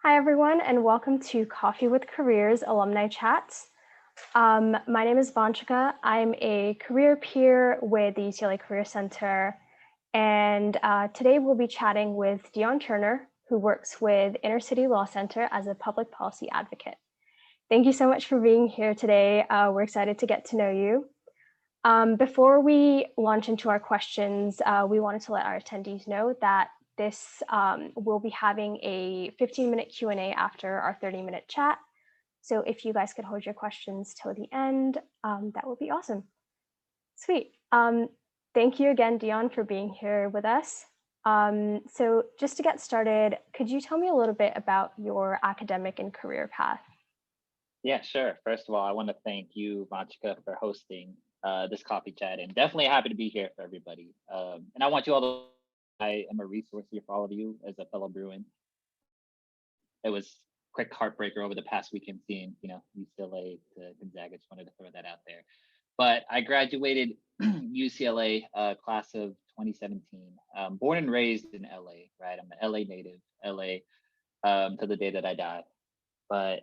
Hi, everyone, and welcome to Coffee with Careers Alumni Chats. My name is Vanchika. I'm a career peer with the UCLA Career Center, and today we'll be chatting with Dion Turner, who works with Inner City Law Center as a public policy advocate. Thank you so much for being here today. We're excited to get to know you. Before we launch into our questions, we wanted to let our attendees know that this we'll be having a 15-minute Q&A after our 30-minute chat. So if you guys could hold your questions till the end, that would be awesome. Sweet. Thank you again, Dion, for being here with us. So just to get started, could you tell me a little bit about your academic and career path? Yeah, sure. First of all, I want to thank you, Vanchika, for hosting this coffee chat, and definitely happy to be here for everybody. And I want you all to. I am a resource here for all of you as a fellow Bruin. It was quick heartbreaker over the past weekend seeing, UCLA to Gonzaga. Just wanted to throw that out there. But I graduated UCLA class of 2017. Born and raised in LA, right? I'm an LA native, LA to the day that I die. But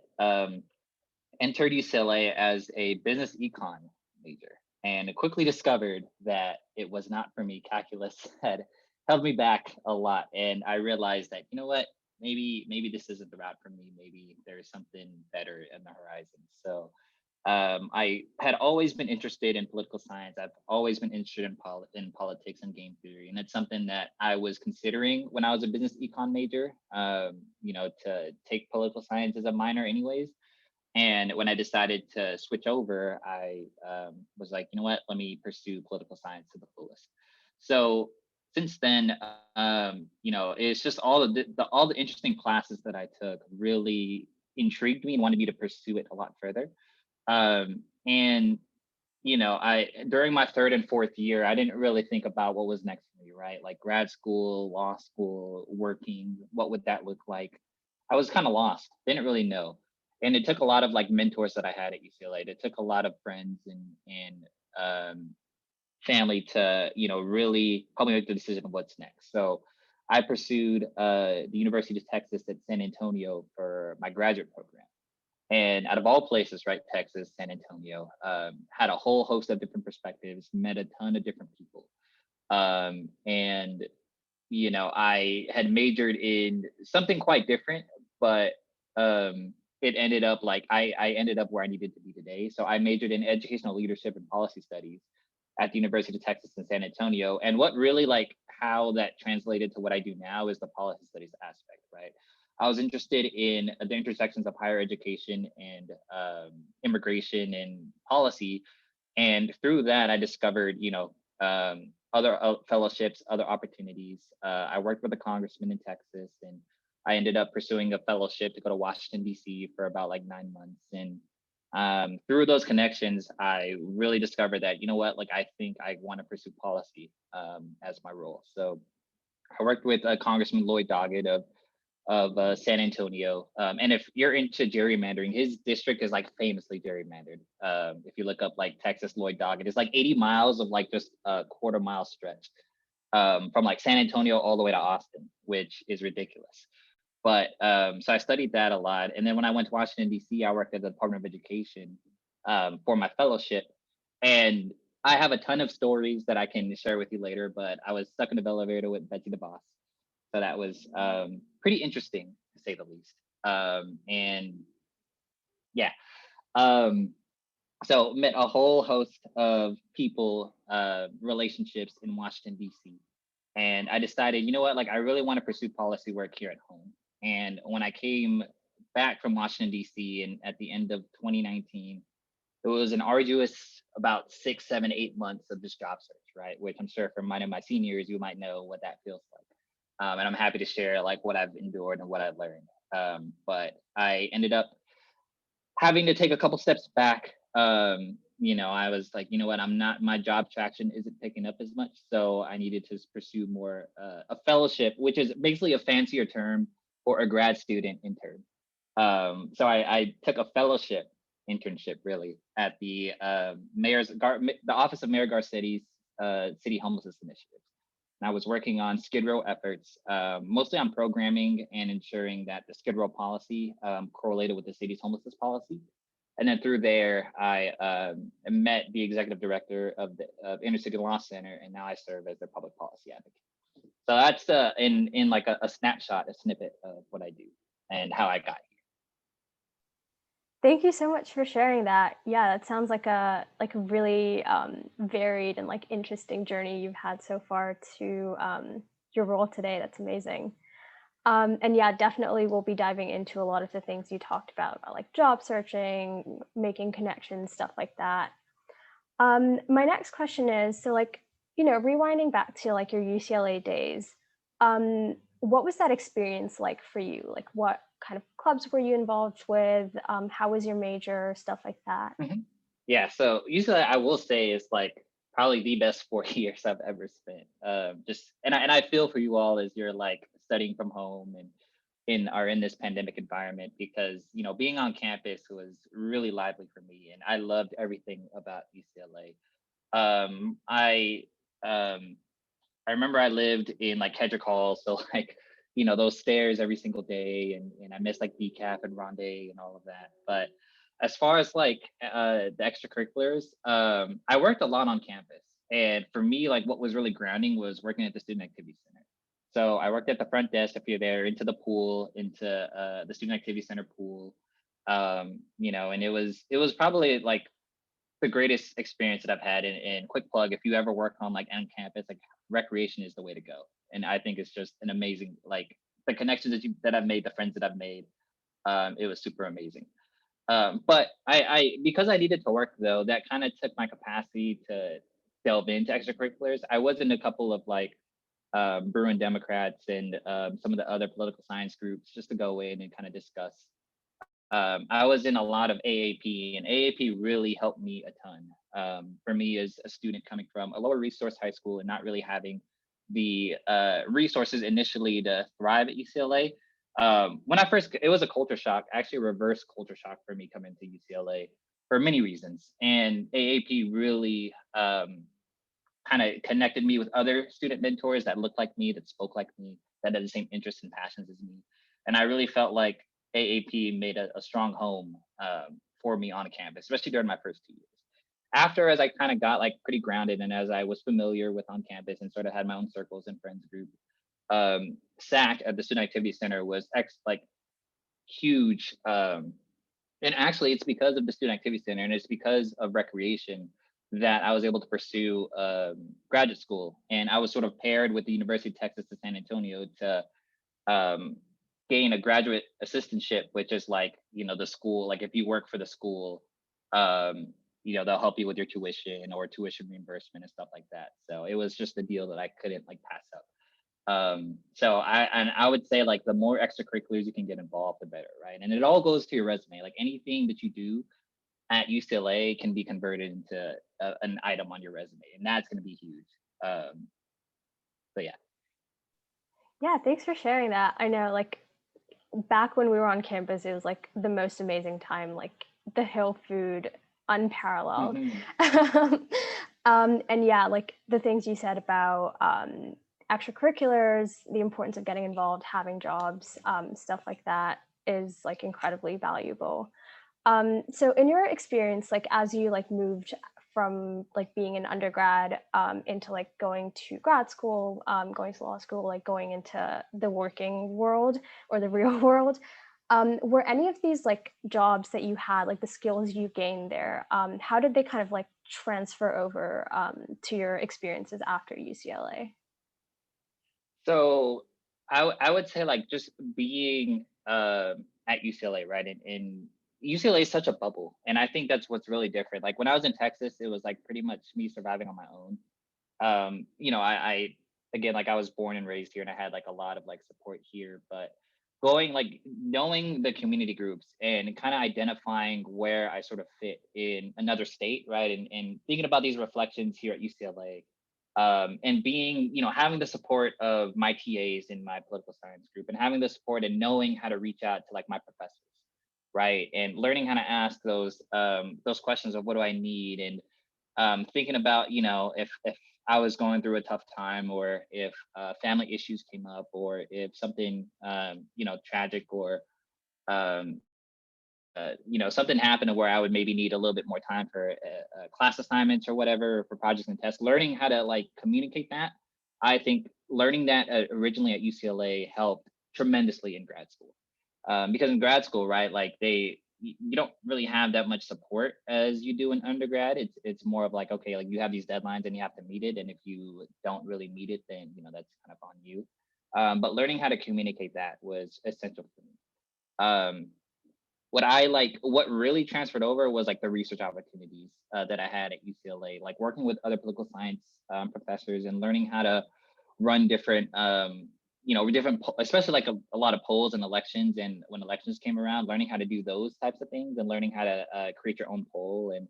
entered UCLA as a business econ major and quickly discovered that it was not for me. Calculus had held me back a lot. And I realized that, you know what, maybe this isn't the route for me. Maybe there's something better in the horizon. So I had always been interested in political science. I've always been interested in politics and game theory. And it's something that I was considering when I was a business econ major, to take political science as a minor anyways. And when I decided to switch over, I was like, you know what, let me pursue political science to the fullest. So since then, it's just all the interesting classes that I took really intrigued me and wanted me to pursue it a lot further. And I during my third and fourth year, I didn't really think about what was next for me, right? Like grad school, law school, working, what would that look like? I was kind of lost, didn't really know. And it took a lot of like mentors that I had at UCLA. It took a lot of friends and family to, really help me make the decision of what's next. So I pursued the University of Texas at San Antonio for my graduate program. And out of all places, right, Texas, San Antonio, had a whole host of different perspectives, met a ton of different people. And, I had majored in something quite different, but it ended up like I ended up where I needed to be today. So I majored in educational leadership and policy studies at the University of Texas in San Antonio. And what really like how that translated to what I do now is the policy studies aspect, right? I was interested in the intersections of higher education and immigration and policy. And through that, I discovered, other fellowships, other opportunities. I worked with a congressman in Texas, and I ended up pursuing a fellowship to go to Washington, D.C. for about like 9 months. And through those connections, I really discovered that, you know what, like I think I want to pursue policy as my role. So I worked with Congressman Lloyd Doggett of San Antonio. And if you're into gerrymandering, his district is like famously gerrymandered. If you look up like Texas Lloyd Doggett, it's like 80 miles of like just a quarter mile stretch from like San Antonio all the way to Austin, which is ridiculous. But so I studied that a lot. And then when I went to Washington, D.C., I worked at the Department of Education for my fellowship. And I have a ton of stories that I can share with you later, but I was stuck in the elevator with Betsy the boss. So that was pretty interesting to say the least. And yeah, um, so met a whole host of people, relationships in Washington, D.C. And I decided, you know what, like I really want to pursue policy work here at home. And when I came back from Washington, D.C. and at the end of 2019, it was an arduous about 6, 7, 8 months of this job search, right? Which I'm sure for mine and my seniors, you might know what that feels like. And I'm happy to share like what I've endured and what I've learned. But I ended up having to take a couple steps back. I was like, you know what, my job traction isn't picking up as much. So I needed to pursue more a fellowship, which is basically a fancier term for a grad student intern. So I took a fellowship internship really at the Office of Mayor Garcetti's City Homelessness Initiative. and I was working on Skid Row efforts, mostly on programming and ensuring that the Skid Row policy correlated with the city's homelessness policy. And then through there, I met the executive director of the Inner City Law Center, and now I serve as their public policy advocate. So that's in like a snapshot, a snippet of what I do and how I got here. Thank you so much for sharing that. Yeah, that sounds like a really varied and like interesting journey you've had so far to your role today. That's amazing. And yeah, definitely we'll be diving into a lot of the things you talked about like job searching, making connections, stuff like that. My next question is, so like, rewinding back to like your UCLA days, what was that experience like for you? Like what kind of clubs were you involved with? How was your major, stuff like that? Mhm. Yeah, so usually I will say it's like probably the best 4 years I've ever spent. Just and I feel for you all as you're like studying from home and are in this pandemic environment because being on campus was really lively for me and I loved everything about UCLA. I I remember I lived in like Hedrick Hall, so like those stairs every single day, and I missed like decaf and ronde and all of that. But as far as like the extracurriculars, I worked a lot on campus, and for me, like what was really grounding was working at the Student Activity Center. So I worked at the front desk if you're there, into the pool, into the Student Activity Center pool, and it was probably like the greatest experience that I've had. And quick plug, if you ever work on like on campus, like recreation is the way to go. And I think it's just an amazing, like the connections that I've made, the friends that I've made. It was super amazing. But I because I needed to work though, that kind of took my capacity to delve into extracurriculars. I was in a couple of like Bruin Democrats and some of the other political science groups just to go in and kind of discuss. I was in a lot of AAP, and AAP really helped me a ton. For me, as a student coming from a lower resource high school and not really having the resources initially to thrive at UCLA. When I first, it was a culture shock, actually a reverse culture shock for me coming to UCLA for many reasons. And AAP really kind of connected me with other student mentors that looked like me, that spoke like me, that had the same interests and passions as me. And I really felt like AAP made a strong home for me on campus, especially during my first 2 years. After, as I kind of got like pretty grounded and as I was familiar with on campus and sort of had my own circles and friends group, SAC at the Student Activity Center was like huge. And actually, it's because of the Student Activity Center and it's because of recreation that I was able to pursue graduate school. And I was sort of paired with the University of Texas at San Antonio to um, gain a graduate assistantship, which is like, the school, like if you work for the school, they'll help you with your tuition or tuition reimbursement and stuff like that. So it was just a deal that I couldn't like pass up. So I would say like the more extracurriculars you can get involved, the better, right? And it all goes to your resume. Like anything that you do at UCLA can be converted into an item on your resume, and that's going to be huge. So yeah. Yeah, thanks for sharing that. I know, like, back when we were on campus, it was like the most amazing time, like the hill food, unparalleled. Mhm. And yeah, like the things you said about extracurriculars, the importance of getting involved, having jobs, stuff like that is like incredibly valuable. So in your experience, like as you like moved from like being an undergrad into like going to grad school, going to law school, like going into the working world or the real world, were any of these like jobs that you had, like the skills you gained there, how did they kind of like transfer over to your experiences after UCLA? So I would say like just being at UCLA, right? And UCLA is such a bubble, and I think that's what's really different. Like when I was in Texas, it was like pretty much me surviving on my own. I again, like I was born and raised here, and I had like a lot of like support here, but going like knowing the community groups and kind of identifying where I sort of fit in another state, right? And thinking about these reflections here at UCLA, and being, having the support of my TAs in my political science group and having the support and knowing how to reach out to like my professors, right? And learning how to ask those questions of what do I need, and thinking about, if I was going through a tough time, or if family issues came up, or if something tragic, or um, something happened where I would maybe need a little bit more time for class assignments or whatever, for projects and tests. Learning how to like communicate that, I think learning that originally at UCLA helped tremendously in grad school. Because in grad school, right, like you don't really have that much support as you do in undergrad. It's more of like, okay, like you have these deadlines and you have to meet it, and if you don't really meet it, then that's kind of on you. But learning how to communicate that was essential for me. Um, what really transferred over was like the research opportunities that I had at UCLA, like working with other political science professors and learning how to run different especially like a lot of polls and elections, and when elections came around, learning how to do those types of things and learning how to create your own poll. And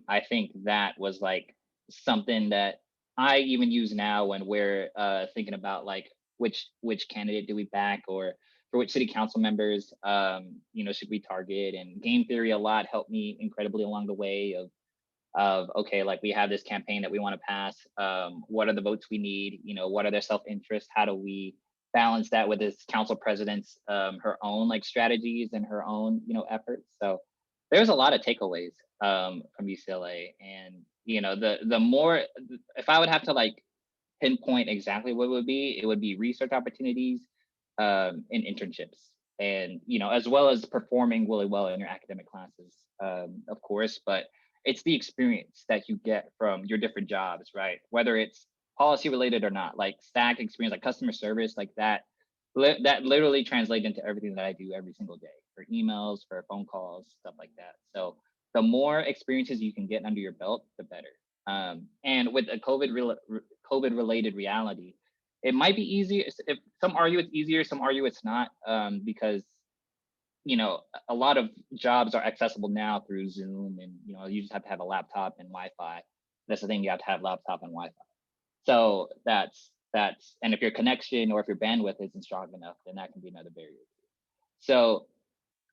I think that was like something that I even use now when we're thinking about like which candidate do we back, or for which city council members should we target. And game theory a lot helped me incredibly along the way of okay, like we have this campaign that we want to pass. What are the votes we need? What are their self-interest? How do we balance that with this council president's her own like strategies and her own efforts? So there's a lot of takeaways from UCLA. And the more, if I would have to like pinpoint exactly what it would be research opportunities and internships, and as well as performing really well in your academic classes, of course. But it's the experience that you get from your different jobs, right? Whether it's policy related or not, like stack experience, like customer service, like that. That literally translates into everything that I do every single day, for emails, for phone calls, stuff like that. So the more experiences you can get under your belt, the better. And with a COVID related reality, it might be easier. If some argue it's easier, some argue it's not, because a lot of jobs are accessible now through Zoom, and you just have to have a laptop and Wi-Fi. That's the thing, you have to have laptop and Wi-Fi. So and if your connection or if your bandwidth isn't strong enough, then that can be another barrier. So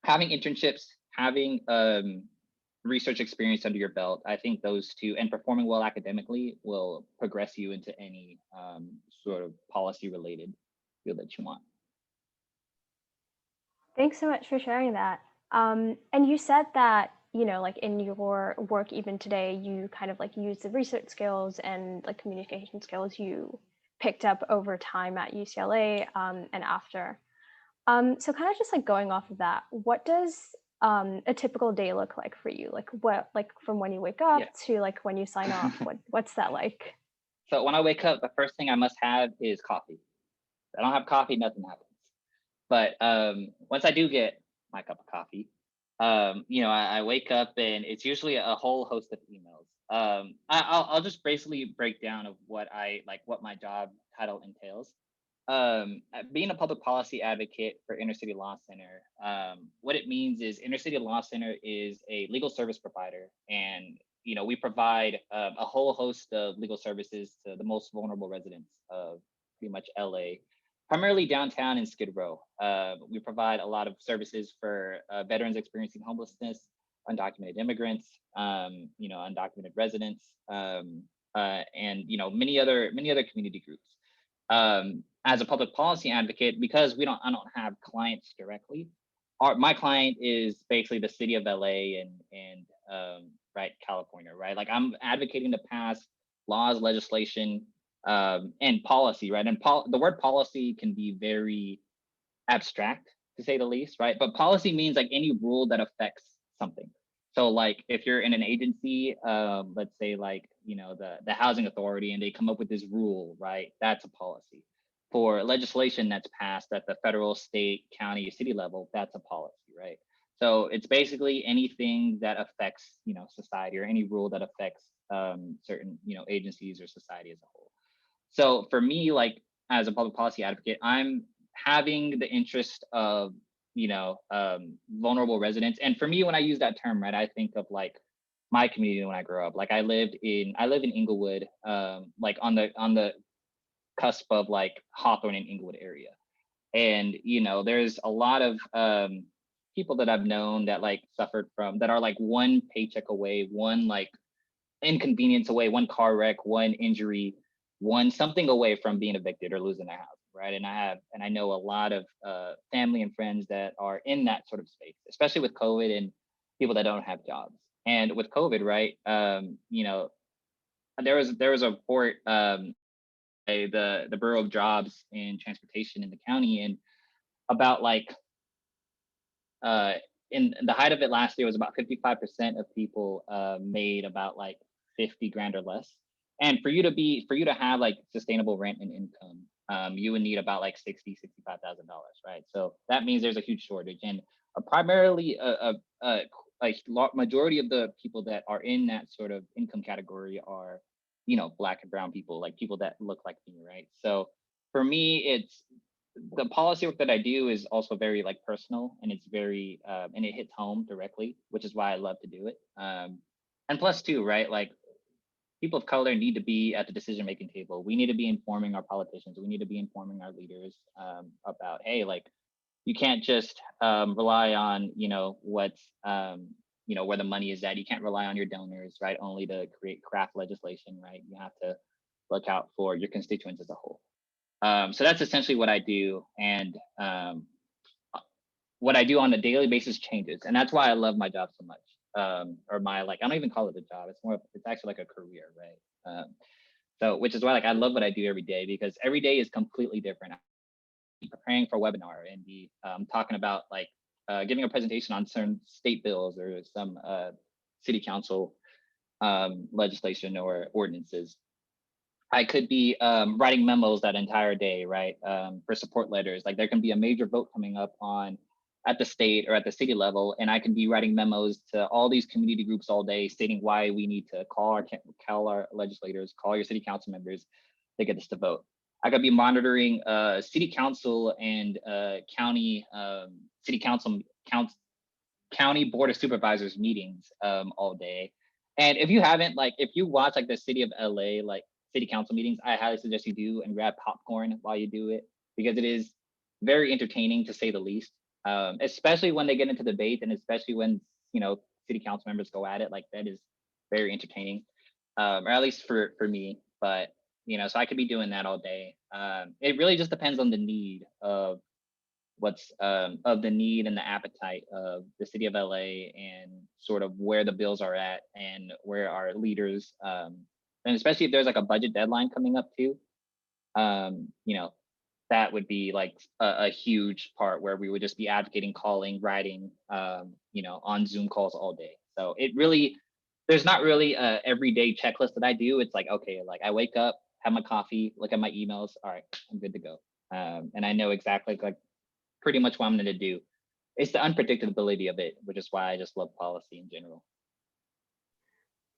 having internships, having research experience under your belt, I think those two, and performing well academically, will progress you into any sort of policy related field that you want. Thanks so much for sharing that. And you said that, like in your work even today, you kind of like use the research skills and like communication skills you picked up over time at UCLA and after. So kind of just like going off of that, what does a typical day look like for you? Like what, like from when you wake up Yeah. to like when you sign off, what's that like? So when I wake up, the first thing I must have is coffee. If I don't have coffee, nothing happens. But once I do get my cup of coffee, I wake up and it's usually a whole host of emails. I'll just basically break down of what my job title entails. Being a public policy advocate for Inner City Law Center, what it means is Inner City Law Center is a legal service provider, and we provide a whole host of legal services to the most vulnerable residents of pretty much LA, primarily downtown in Skid Row. We provide a lot of services for veterans experiencing homelessness, undocumented immigrants, undocumented residents, and many other community groups. As a public policy advocate, because I don't have clients directly. My client is basically the city of LA and right, California, right? Like I'm advocating to pass laws, legislation, and policy, right? And the word policy can be very abstract, to say the least, right? But policy means like any rule that affects something. So like if you're in an agency, let's say like the housing authority, and they come up with this rule, right? That's a policy. For legislation that's passed at the federal, state, county, city level, that's a policy, right? So it's basically anything that affects society, or any rule that affects certain agencies or society as a whole. So for me, like as a public policy advocate, I'm having the interest of vulnerable residents. And for me, when I use that term, right, I think of like my community when I grew up. Like I live in Inglewood, like on the cusp of like Hawthorne and Inglewood area. And there's a lot of people that I've known that like suffered from, that are like one paycheck away, one like inconvenience away, one car wreck, one injury, one something away from being evicted or losing their house, right? And I know a lot of family and friends that are in that sort of space, especially with COVID and people that don't have jobs. And with COVID, right? There was a report, the Bureau of Jobs and Transportation in the county, and about like uh, in the height of it last year was about 55% of people made about like 50 grand or less. And for you to have like sustainable rent and income, you would need about like $65,000, right? So that means there's a huge shortage, and primarily majority of the people that are in that sort of income category are, Black and brown people, like people that look like me, right? So for me, it's the policy work that I do is also very like personal, and it's very and it hits home directly, which is why I love to do it. And plus too, right? Like people of color need to be at the decision making table. We need to be informing our politicians. We need to be informing our leaders about, hey, like you can't just rely on what's where the money is at. You can't rely on your donors, right? Only to create craft legislation, right? You have to look out for your constituents as a whole. So that's essentially what I do, and what I do on a daily basis changes, and that's why I love my job so much. Or my like, I don't even call it a job. It's actually like a career, right? So which is why like I love what I do every day, because every day is completely different. I'm preparing for a webinar and be talking about like giving a presentation on certain state bills or some city council legislation or ordinances. I could be writing memos that entire day, right? For support letters. Like there can be a major vote coming up on at the state or at the city level, and I can be writing memos to all these community groups all day, stating why we need to call our legislators, call your city council members to get us to vote. I could be monitoring city council and county city council county board of supervisors meetings all day. And if you haven't, like, if you watch like the city of LA, like city council meetings, I highly suggest you do, and grab popcorn while you do it, because it is very entertaining to say the least. Especially when they get into debate, and especially when city council members go at it, like that is very entertaining, or at least for me. But so I could be doing that all day. It really just depends on the need of what's of the need and the appetite of the city of LA, and sort of where the bills are at and where our leaders, and especially if there's like a budget deadline coming up too, that would be like a huge part where we would just be advocating, calling, writing, on Zoom calls all day. So it really, there's not really a everyday checklist that I do. It's like, okay, like I wake up, have my coffee, look at my emails. All right, I'm good to go. And I know exactly like pretty much what I'm going to do. It's the unpredictability of it, which is why I just love policy in general.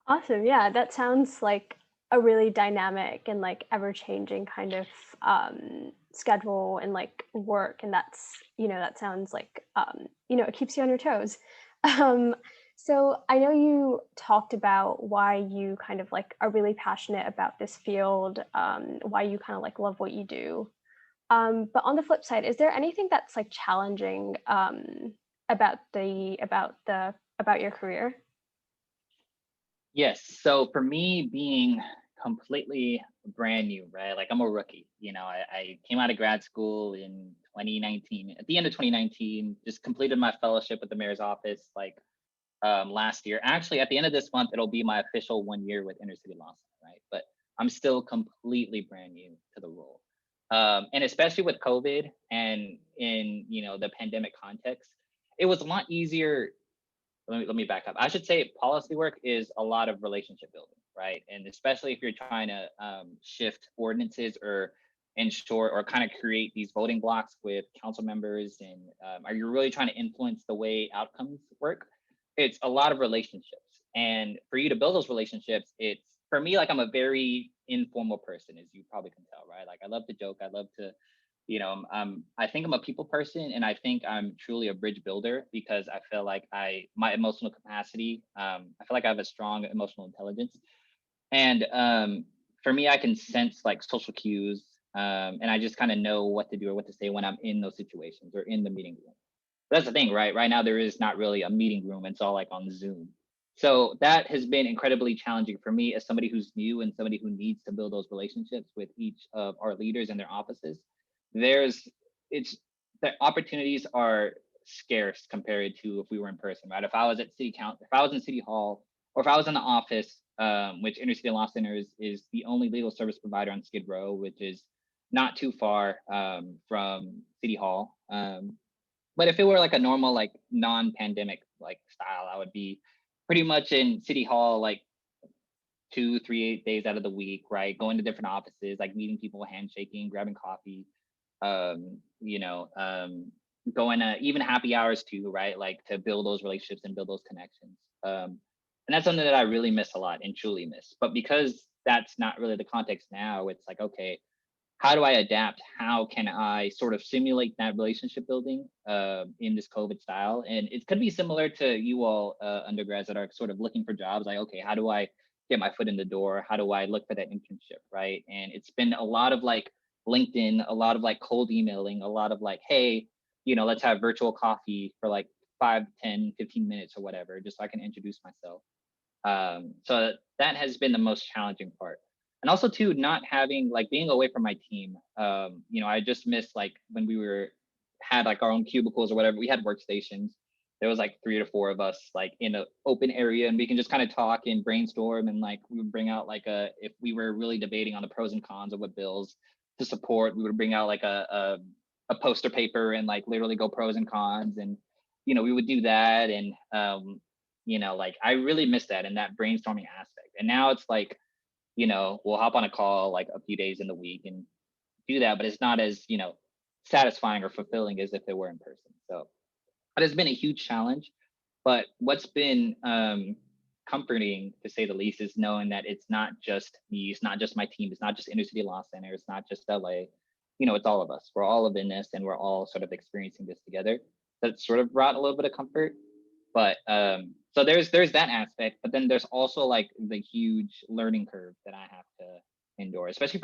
Awesome. Yeah, that sounds like a really dynamic and like ever-changing kind of schedule and like work. And that sounds like, it keeps you on your toes. Um, so I know you talked about why you kind of like are really passionate about this field, why you kind of like love what you do. But on the flip side, is there anything that's like challenging about your career? Yes. So for me, being completely brand new, right? Like I'm a rookie. I came out of grad school in 2019. At the end of 2019, just completed my fellowship with the mayor's office like last year. Actually, at the end of this month, it'll be my official 1 year with Inner City Law Center, right? But I'm still completely brand new to the role. And especially with COVID and in the pandemic context, it was a lot easier. Let me back up. I should say policy work is a lot of relationship building, right? And especially if you're trying to shift ordinances or ensure or kind of create these voting blocks with council members, and are you really trying to influence the way outcomes work? It's a lot of relationships. And for you to build those relationships, it's for me, like I'm a very informal person, as you probably can tell, right? Like I love to joke. I love to I think I'm a people person, and I think I'm truly a bridge builder, because I feel like my emotional capacity, I feel like I have a strong emotional intelligence. And for me, I can sense like social cues, and I just kind of know what to do or what to say when I'm in those situations or in the meeting room. That's the thing, right? Right now, there is not really a meeting room. It's all like on Zoom. So that has been incredibly challenging for me as somebody who's new and somebody who needs to build those relationships with each of our leaders in their offices. There's it's the opportunities are scarce compared to if we were in person, right? If I was at city council, if I was in city hall, or if I was in the office, which Inner City Law Center is the only legal service provider on Skid Row, which is not too far from City Hall. But if it were like a normal, like non-pandemic like style, I would be pretty much in City Hall like 2, 3 days out of the week, right? Going to different offices, like meeting people, handshaking, grabbing coffee, um, you know, um, going to even happy hours too, right? Like to build those relationships and build those connections. And that's something that I really miss a lot and truly miss. But because that's not really the context now, it's like, okay, how do I adapt? How can I sort of simulate that relationship building in this COVID style? And it could be similar to you all undergrads that are sort of looking for jobs. Like, okay, how do I get my foot in the door? How do I look for that internship, right? And it's been a lot of like LinkedIn, a lot of like cold emailing, a lot of like, hey, let's have virtual coffee for like 5, 10, 15 minutes or whatever, just so I can introduce myself. So that has been the most challenging part. And also too, not having like being away from my team. I just missed like when we had like our own cubicles or whatever. We had workstations. There was like 3 to 4 of us like in an open area, and we can just kind of talk and brainstorm. And like we would bring out like if we were really debating on the pros and cons of what bills to support, we would bring out like a poster paper and like literally go pros and cons. And we would do that. And like I really miss that and that brainstorming aspect. And now it's like, we'll hop on a call like a few days in the week and do that, but it's not as, satisfying or fulfilling as if it were in person. So it has been a huge challenge. But what's been comforting, to say the least, is knowing that it's not just me, it's not just my team, it's not just Inner City Law Center, it's not just LA. It's all of us. We're all in this, and we're all sort of experiencing this together. That sort of brought a little bit of comfort. But so there's that aspect, but then there's also like the huge learning curve that I have to endure, especially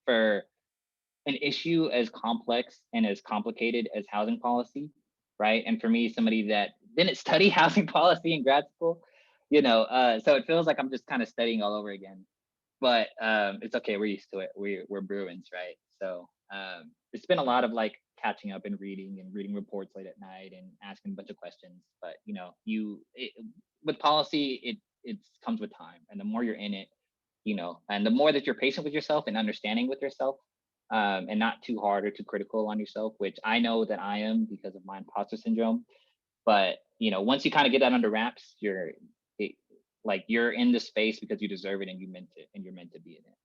for an issue as complex and as complicated as housing policy, right? And for me, somebody that didn't study housing policy in grad school, so it feels like I'm just kind of studying all over again. But it's okay. We're used to it. We're Bruins, right? So it's been a lot of like catching up and reading reports late at night and asking a bunch of questions. But with policy, it comes with time, and the more you're in it, and the more that you're patient with yourself and understanding with yourself, and not too hard or too critical on yourself, which I know that I am because of my imposter syndrome. But once you kind of get that under wraps, like you're in the space because you deserve it and you're meant to be in it.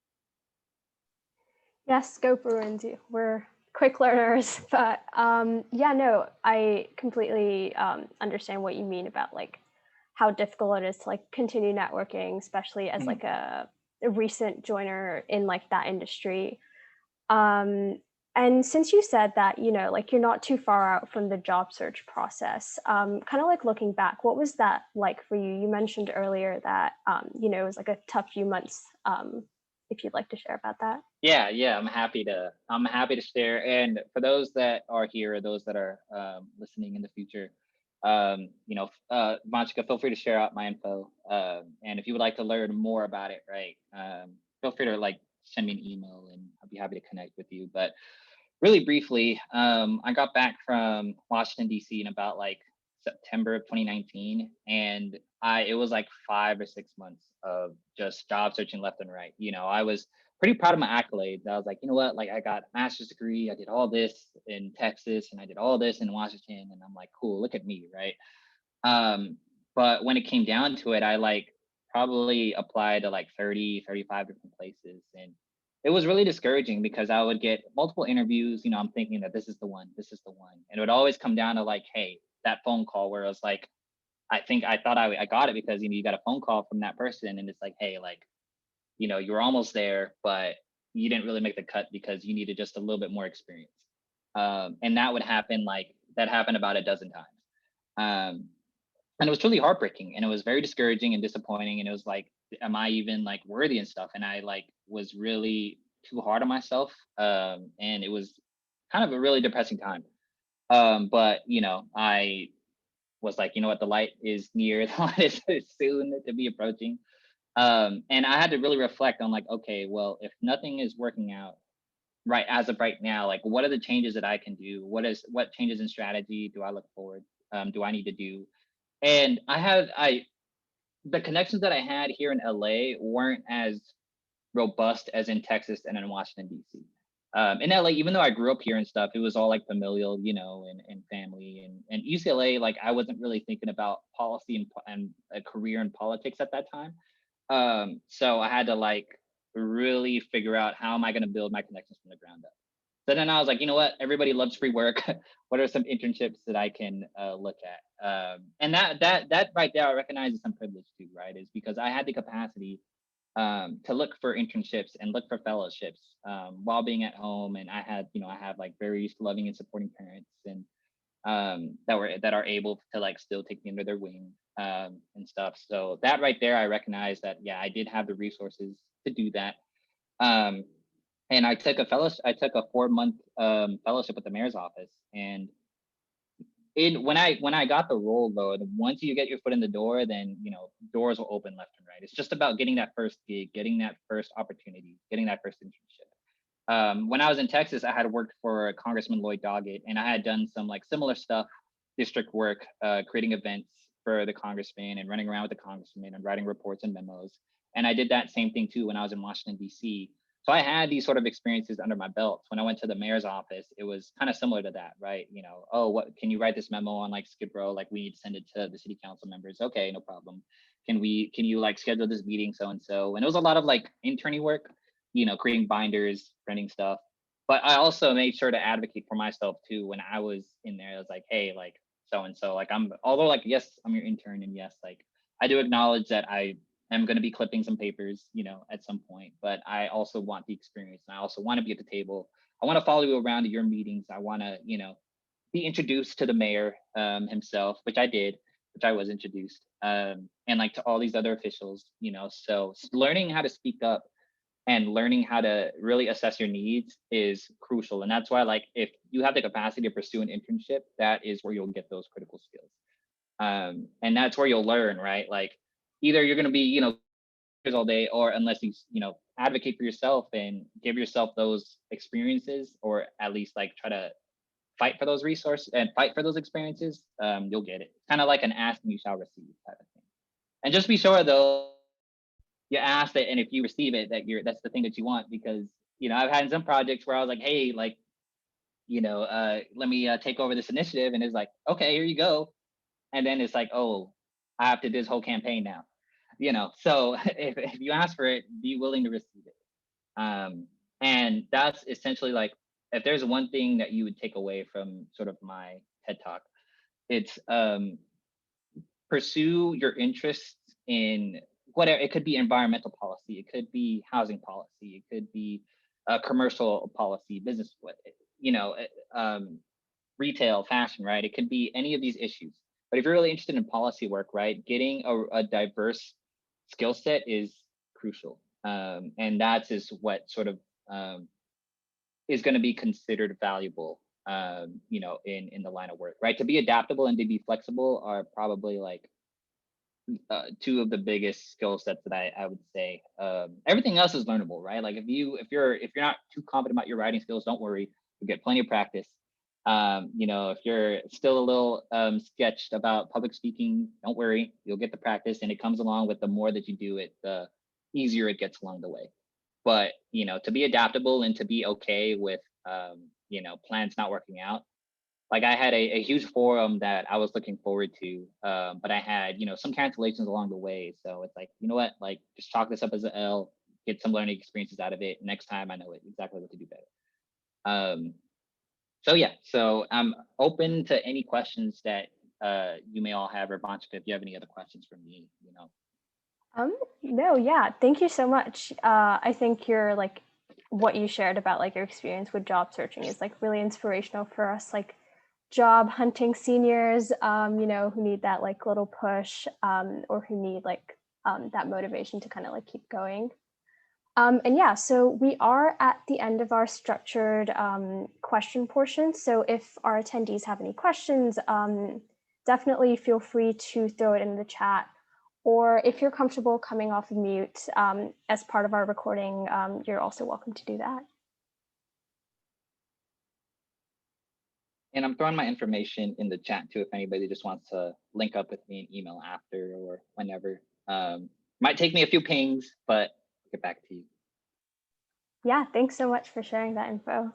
Yes, go Bruins. We're quick learners, but yeah, no, I completely understand what you mean about like how difficult it is to like continue networking, especially as like a recent joiner in like that industry. And since you said that, like you're not too far out from the job search process, kind of like looking back, what was that like for you? You mentioned earlier that, it was like a tough few months. If you'd like to share about that. Yeah, I'm happy to share. And for those that are here or those that are listening in the future, Vanchika, feel free to share out my info. And if you would like to learn more about it, right, feel free to like send me an email and I'll be happy to connect with you. But really briefly, I got back from Washington, D.C. in about like September of 2019. And it was like 5 or 6 months of just job searching left and right. I was pretty proud of my accolades. I was like, you know what, like I got a master's degree, I did all this in Texas and I did all this in Washington. And I'm like, cool, look at me, right? But when it came down to it, I like probably applied to like 30, 35 different places. And it was really discouraging because I would get multiple interviews. I'm thinking that this is the one. And it would always come down to like, hey, that phone call where it was like, I thought I got it because, you got a phone call from that person and it's like, hey, like, you were almost there, but you didn't really make the cut because you needed just a little bit more experience. And that happened about a dozen times. And it was truly heartbreaking and it was very discouraging and disappointing. And it was like, am I even like worthy and stuff? And I like was really too hard on myself. And it was kind of a really depressing time. But I was like, you know what, the light is near, the light is soon to be approaching. And I had to really reflect on like, okay, well, if nothing is working out right as of right now, like what are the changes that I can do? What changes in strategy do I look forward? Do I need to do? And I the connections that I had here in LA weren't as robust as in Texas and in Washington D.C. In LA, even though I grew up here and stuff, it was all like familial, you know, and family and UCLA. Like I wasn't really thinking about policy and a career in politics at that time. So I had to like really figure out how am I going to build my connections from the ground up. So then I was like, you know what? Everybody loves free work. What are some internships that I can look at? And that right there, I recognize is some privilege too, right? Is because I had the capacity to look for internships and look for fellowships while being at home. And I had, you know, I have like very loving and supporting parents and that are able to like still take me under their wing and stuff. So that right there, I recognize that yeah, I did have the resources to do that. Um, and I took a fellowship. I took a 4 month fellowship with the mayor's office, and when I got the role though, once you get your foot in the door, then you know doors will open left and right. It's just about getting that first gig, getting that first opportunity, getting that first internship. When I was in Texas, I had worked for Congressman Lloyd Doggett, and I had done some like similar stuff, district work, creating events for the congressman and running around with the congressman and writing reports and memos. And I did that same thing too when I was in Washington D.C. So I had these sort of experiences under my belt. When I went to the mayor's office, it was kind of similar to that, right? You know, oh, what can you write this memo on like Skid Row? Like we need to send it to the city council members. Okay, no problem. Can you like schedule this meeting so and so? And it was a lot of like interny work, you know, creating binders, printing stuff. But I also made sure to advocate for myself too. When I was in there, I was like, hey, like so and so, like although like yes, I'm your intern, and yes, like I do acknowledge that I am going to be clipping some papers, you know, at some point. But I also want the experience, and I also want to be at the table. I want to follow you around to your meetings. I want to, you know, be introduced to the mayor himself, which I did, which I was introduced, and like to all these other officials, you know. So learning how to speak up and learning how to really assess your needs is crucial. And that's why, like, if you have the capacity to pursue an internship, that is where you'll get those critical skills. And that's where you'll learn, right? Like, either you're going to be, you know, all day, or unless you know, advocate for yourself and give yourself those experiences, or at least like try to fight for those resources and fight for those experiences, you'll get it. Kind of like an ask and you shall receive type of thing. And just be sure though, you ask it, and if you receive it, that's the thing that you want. Because you know, I've had some projects where I was like, hey, like, you know, let me take over this initiative, and it's like, okay, here you go. And then it's like, oh, I have to do this whole campaign now, you know. So if you ask for it, be willing to receive it. And that's essentially like, if there's one thing that you would take away from sort of my TED talk, it's pursue your interests in whatever. It could be environmental policy, it could be housing policy, it could be commercial policy, business, you know, retail, fashion, right? It could be any of these issues. But if you're really interested in policy work, right, getting a diverse skill set is crucial. And that is what sort of is going to be considered valuable, you know, in the line of work, right? To be adaptable and to be flexible are probably like two of the biggest skill sets that I would say. Everything else is learnable, right? Like if you're not too confident about your writing skills, don't worry, you get plenty of practice. You know, if you're still a little sketched about public speaking, don't worry, you'll get the practice, and it comes along with the more that you do it, the easier it gets along the way. But you know, to be adaptable and to be okay with you know, plans not working out. Like I had a huge forum that I was looking forward to, but I had, you know, some cancellations along the way. So it's like, you know what, like just chalk this up as an L, get some learning experiences out of it. Next time I know exactly what to do better. Um, so yeah, so I'm open to any questions that you may all have, or Vanchika, if you have any other questions for me, you know. No, yeah, thank you so much. I think you're like what you shared about like your experience with job searching is like really inspirational for us, like job hunting seniors, you know, who need that like little push, or who need like that motivation to kind of like keep going. And yeah, so we are at the end of our structured question portion. So if our attendees have any questions, definitely feel free to throw it in the chat. Or if you're comfortable coming off of mute as part of our recording, you're also welcome to do that. And I'm throwing my information in the chat too, if anybody just wants to link up with me and email after or whenever. Might take me a few pings, but I'll get back to you. Yeah, thanks so much for sharing that info.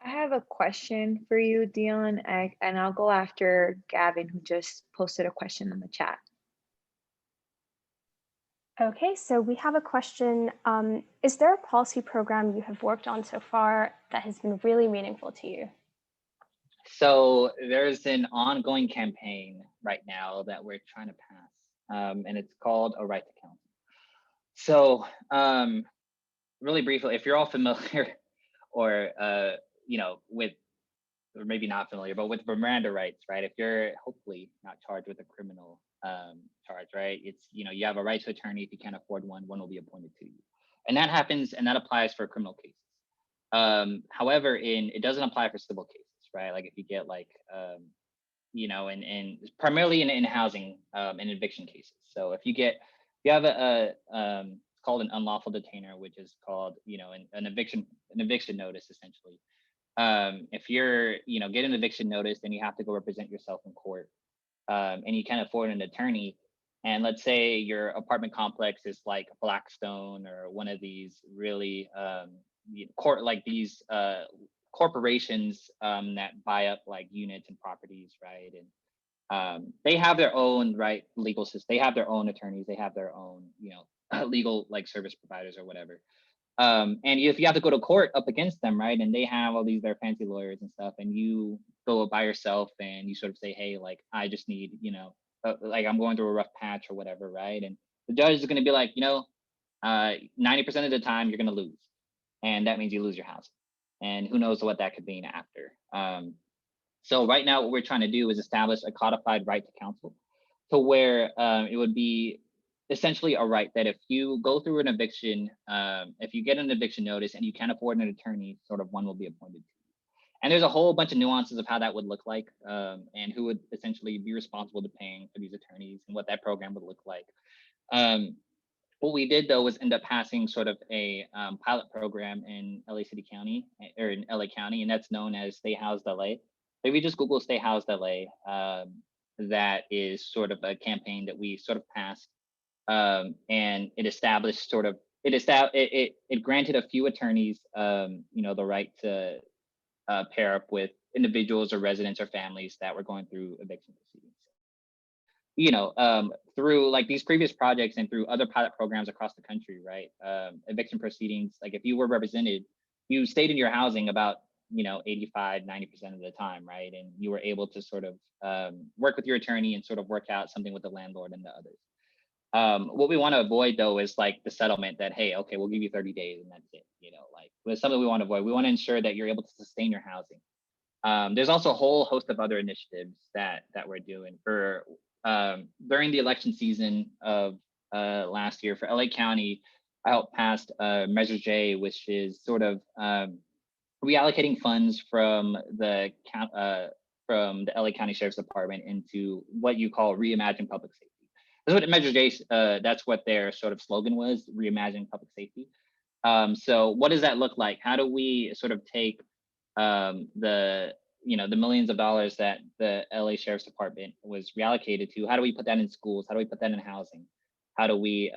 I have a question for you, Dion, and I'll go after Gavin, who just posted a question in the chat. Okay, so we have a question. Is there a policy program you have worked on so far that has been really meaningful to you? So there's an ongoing campaign right now that we're trying to pass, and it's called A Right to Counsel. So really briefly, if you're all familiar or, with, or maybe not familiar, but with Miranda rights, right? If you're hopefully not charged with a criminal charge, right? It's, you have a right to attorney. If you can't afford one will be appointed to you. And that happens, and that applies for criminal cases. However, it doesn't apply for civil cases, right? Like if you get like, in primarily in housing and eviction cases. So if you have it's called an unlawful detainer, which is called, an eviction notice essentially. If you're, get an eviction notice, then you have to go represent yourself in court, and you can't afford an attorney. And let's say your apartment complex is like Blackstone or one of these really these corporations that buy up like units and properties, right? And they have their own legal system. They have their own attorneys. They have their own legal like service providers or whatever. And if you have to go to court up against them, right, and they have all their fancy lawyers and stuff, and you go by yourself and you sort of say, hey, like I just need, like I'm going through a rough patch or whatever, right? And the judge is going to be like, 90% of the time you're going to lose, and that means you lose your house, and who knows what that could mean after. So right now, what we're trying to do is establish a codified right to counsel, to where it would be essentially a right that if you go through an eviction, if you get an eviction notice and you can't afford an attorney, sort of one will be appointed to you. And there's a whole bunch of nuances of how that would look like, and who would essentially be responsible to paying for these attorneys and what that program would look like. What we did though was end up passing sort of a pilot program in LA City County, or in LA County, and that's known as Stay Housed LA. If you just Google Stay Housed LA, that is sort of a campaign that we sort of passed. And it established it granted a few attorneys, the right to pair up with individuals or residents or families that were going through eviction proceedings. Through like these previous projects and through other pilot programs across the country, right? Eviction proceedings, like if you were represented, you stayed in your housing about 85, 90% of the time, right? And you were able to sort of work with your attorney and sort of work out something with the landlord and the others. What we want to avoid though is like the settlement that, hey, okay, we'll give you 30 days and that's it. Like there's something we want to avoid. We want to ensure that you're able to sustain your housing. There's also a whole host of other initiatives that we're doing for during the election season of last year for LA County. I helped pass Measure J, which is sort of reallocating funds from the LA County Sheriff's Department into what you call reimagine public safety. That's what Measure J, that's what their sort of slogan was, reimagine public safety. So what does that look like? How do we sort of take the millions of dollars that the LA Sheriff's Department was reallocated to? How do we put that in schools? How do we put that in housing? How do we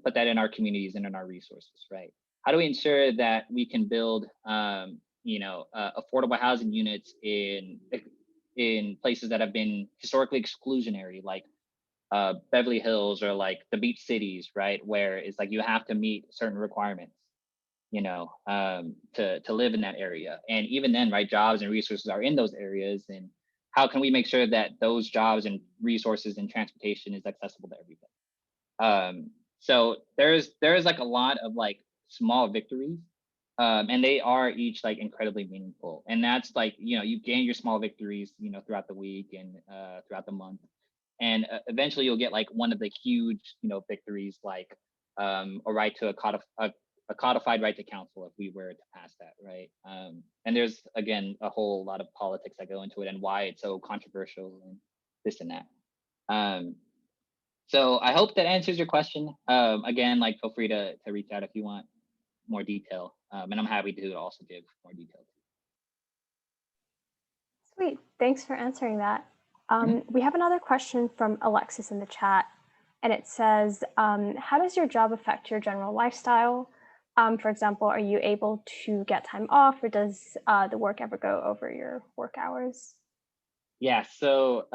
put that in our communities and in our resources, right? How do we ensure that we can build affordable housing units in places that have been historically exclusionary, like Beverly Hills or like the beach cities, right? Where it's like you have to meet certain requirements, to live in that area. And even then, right, jobs and resources are in those areas. And how can we make sure that those jobs and resources and transportation is accessible to everybody? So there's like a lot of like small victories, and they are each like incredibly meaningful. And that's like, you gain your small victories, throughout the week and throughout the month. And eventually you'll get like one of the huge, victories, like a right to a codified right to counsel if we were to pass that, right? And there's again a whole lot of politics that go into it and why it's so controversial and this and that. So I hope that answers your question. Again, like feel free to reach out if you want more detail, and I'm happy to also give more detail. Sweet, thanks for answering that. We have another question from Alexis in the chat, and it says, how does your job affect your general lifestyle? For example, are you able to get time off, or does the work ever go over your work hours? Yeah, so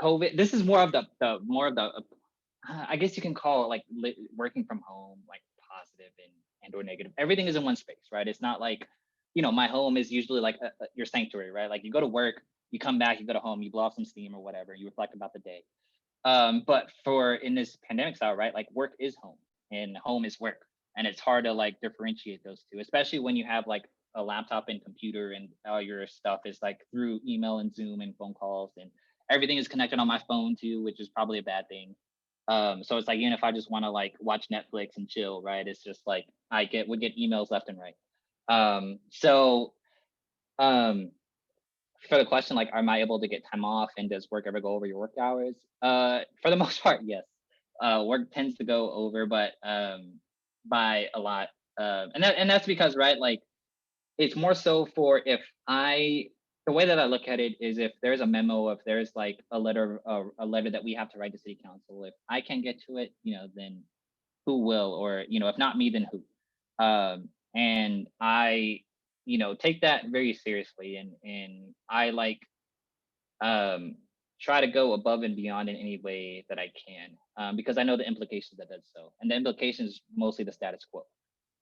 COVID, this is more of the I guess you can call it like working from home, like positive and or negative. Everything is in one space, right? It's not like, you know, my home is usually like your sanctuary, right? Like you go to work, you come back, you go to home, you blow off some steam or whatever, you reflect about the day. But for in this pandemic style, right? Like work is home and home is work. And it's hard to like differentiate those two, especially when you have like a laptop and computer and all your stuff is like through email and Zoom and phone calls, and everything is connected on my phone too, which is probably a bad thing. So it's like, even if I just want to like watch Netflix and chill, right? It's just like would get emails left and right. For the question, like, am I able to get time off and does work ever go over your work hours? For the most part, yes. Work tends to go over, but by a lot. And that's because, right, like it's more so for if the way that I look at it is if there's a memo, if there's like a letter that we have to write to city council, if I can't get to it, you know, then who will? Or, you know, if not me, then who? And I, you know, take that very seriously, and I like try to go above and beyond in any way that I can, because I know the implications that does so, and the implications mostly the status quo.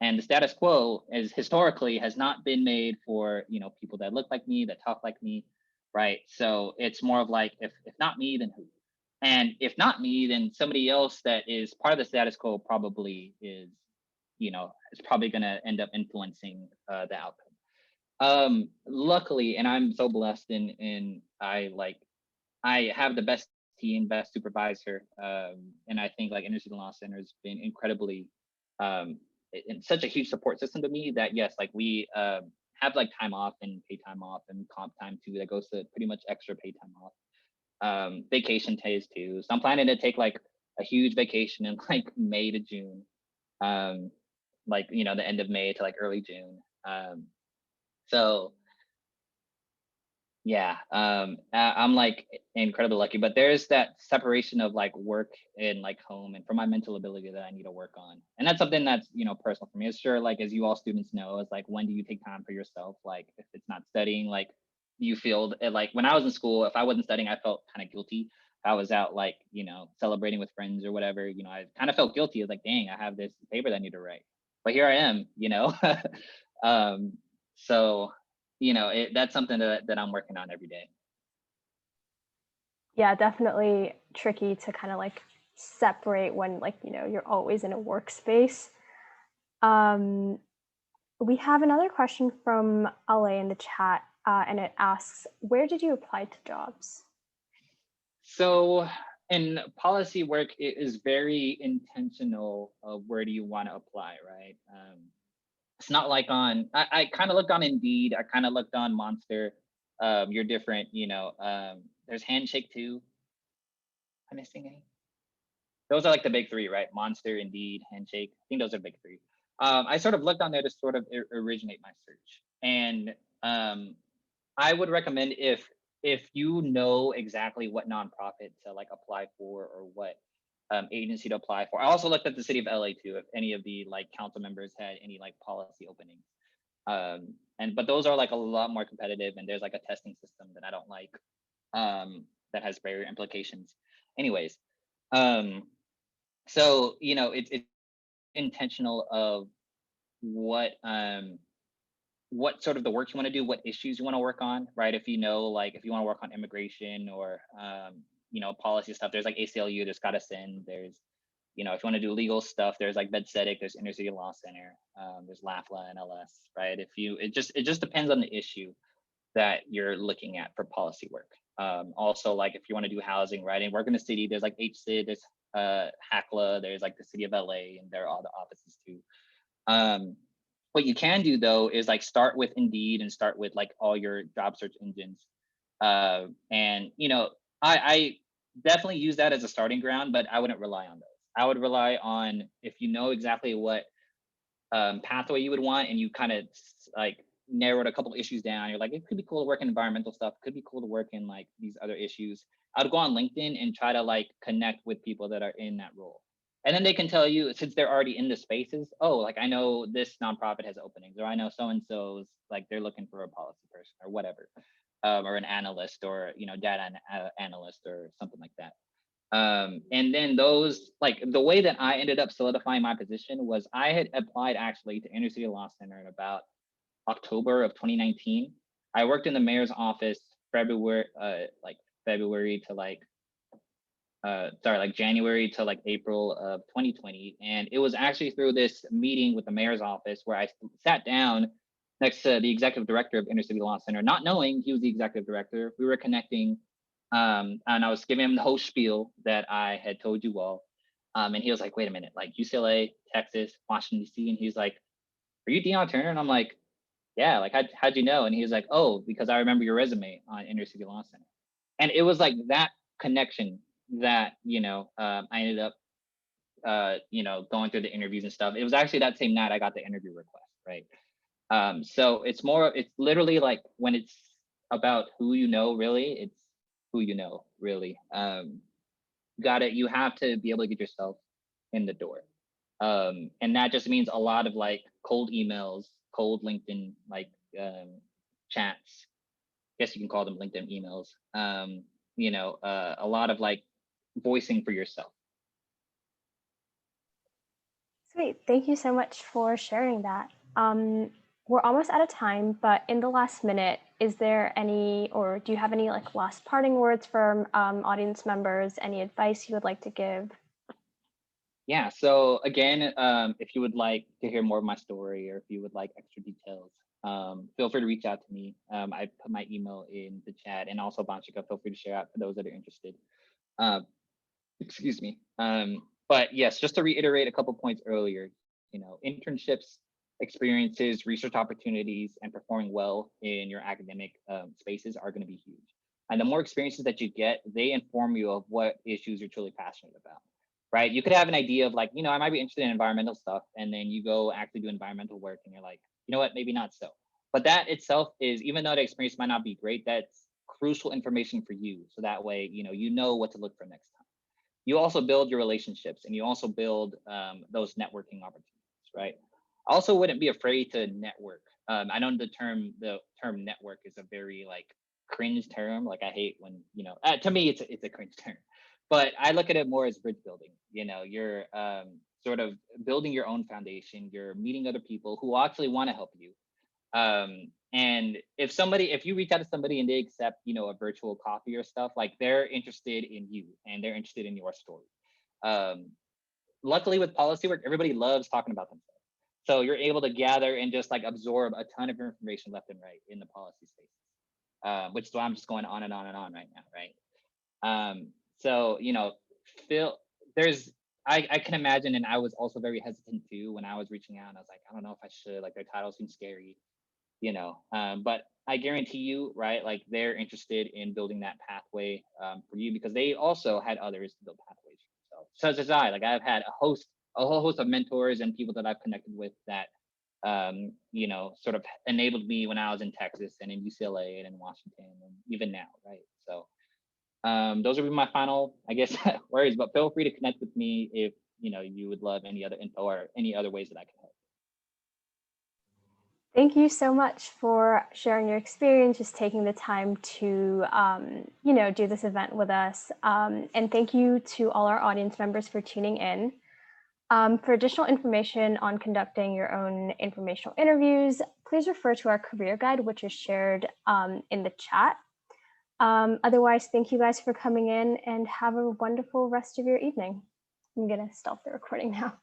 And the status quo is historically has not been made for, you know, people that look like me, that talk like me, right? So it's more of like, if not me, then who? And if not me, then somebody else that is part of the status quo probably is, you know, is probably going to end up influencing the outcome. Luckily, and I'm so blessed, and I have the best team, best supervisor, and I think like Inner City Law Center has been incredibly and such a huge support system to me that yes, like we have like time off and pay time off and comp time too that goes to pretty much extra pay time off. Vacation days too. So I'm planning to take like a huge vacation in like May to June, like, you know, the end of May to like early June. So yeah, I'm like incredibly lucky, but there's that separation of like work and like home and for my mental ability that I need to work on. And that's something that's, you know, personal for me. It's sure, like, as you all students know, it's like, when do you take time for yourself? Like if it's not studying, like you feel like when I was in school, if I wasn't studying, I felt kind of guilty. If I was out, like, you know, celebrating with friends or whatever, you know, I kind of felt guilty. It's like, dang, I have this paper that I need to write, but here I am, you know. So you know, that's something that I'm working on every day. Yeah, definitely tricky to kind of like separate when, like, you know, you're always in a workspace. We have another question from Ale in the chat, and it asks, where did you apply to jobs? So in policy work, it is very intentional of where do you want to apply, right? It's not like I kind of looked on Indeed, I kind of looked on Monster, you're different, you know, there's Handshake too. Am I missing any? Those are like the big three, right? Monster, Indeed, Handshake. I think those are big three. I sort of looked on there to sort of originate my search. And I would recommend if you know exactly what nonprofit to like apply for or what agency to apply for. I also looked at the city of LA too, if any of the like council members had any like policy openings. But those are like a lot more competitive, and there's like a testing system that I don't like, that has barrier implications. Anyways, so you know, it's intentional of what sort of the work you want to do, what issues you want to work on, right? If you know, like if you want to work on immigration or you know, policy stuff, there's like ACLU, there's Gotta Send, there's, you know, if you want to do legal stuff, there's like BedCetic, there's Inner City Law Center, there's LAFLA and LS, right? It just depends on the issue that you're looking at for policy work. Also, like if you want to do housing, right, and work in the city, there's like HCID, there's HACLA, there's like the city of LA, and there are all the offices too. What you can do though is like start with Indeed and start with like all your job search engines. And you know, I definitely use that as a starting ground, but I wouldn't rely on those. I would rely on if you know exactly what pathway you would want, and you kind of like narrowed a couple of issues down. You're like, it could be cool to work in environmental stuff, could be cool to work in like these other issues. I'd go on LinkedIn and try to like connect with people that are in that role. And then they can tell you, since they're already in the spaces, oh, like I know this nonprofit has openings, or I know so-and-so's like they're looking for a policy person or whatever, or an analyst, or, you know, data analyst or something like that. And then those, like the way that I ended up solidifying my position was I had applied actually to Inner City Law Center in about October of 2019. I worked in the mayor's office February to like January to like April of 2020. And it was actually through this meeting with the mayor's office where I sat down next to the executive director of Inner City Law Center, not knowing he was the executive director. We were connecting, and I was giving him the whole spiel that I had told you all. And he was like, wait a minute, like UCLA, Texas, Washington, D.C. And he's like, are you Deion Turner? And I'm like, yeah, like how'd you know? And he was like, oh, because I remember your resume on Inner City Law Center. And it was like that connection that, you know, I ended up, you know, going through the interviews and stuff. It was actually that same night I got the interview request, right? So it's literally like when it's about who you know, really, it's who you know, really. You have to be able to get yourself in the door. And that just means a lot of like cold emails, cold LinkedIn, like chats. I guess you can call them LinkedIn emails. You know, a lot of like voicing for yourself. Sweet. Thank you so much for sharing that. We're almost out of time, but in the last minute, is there any, or do you have any like last parting words from audience members? Any advice you would like to give? Yeah, so again, if you would like to hear more of my story, or if you would like extra details, feel free to reach out to me. I put my email in the chat, and also Vanchika, feel free to share out for those that are interested. Excuse me. But yes, just to reiterate a couple points earlier, you know, internships, experiences, research opportunities, and performing well in your academic spaces are going to be huge. And the more experiences that you get, they inform you of what issues you're truly passionate about, right? You could have an idea of like, you know, I might be interested in environmental stuff, and then you go actually do environmental work, and you're like, you know what, maybe not so. But that itself is, even though the experience might not be great, that's crucial information for you. So that way, you know what to look for next time. You also build your relationships, and you also build those networking opportunities, right? I also wouldn't be afraid to network. I know the term network is a very like cringe term. Like I hate when, to me, it's a cringe term, but I look at it more as bridge building. You know, you're sort of building your own foundation. You're meeting other people who actually want to help you. And if you reach out to somebody and they accept, a virtual coffee or stuff, like they're interested in you and they're interested in your story. Luckily with policy work, everybody loves talking about themselves. So you're able to gather and just like absorb a ton of information left and right in the policy space, which is why I'm just going on and on and on right now, right? So, I can imagine, and I was also very hesitant too when I was reaching out, and I was like, I don't know if I should, like their title seems scary, but I guarantee you, right, like they're interested in building that pathway for you, because they also had others to build pathways for themselves. So as I, like I've had a whole host of mentors and people that I've connected with that, sort of enabled me when I was in Texas and in UCLA and in Washington and even now, right? So those would be my final, I guess, words, but feel free to connect with me if, you would love any other info or any other ways that I can help. Thank you so much for sharing your experience, just taking the time to, do this event with us. And thank you to all our audience members for tuning in. For additional information on conducting your own informational interviews, please refer to our career guide, which is shared in the chat. Otherwise, thank you guys for coming in, and have a wonderful rest of your evening. I'm going to stop the recording now.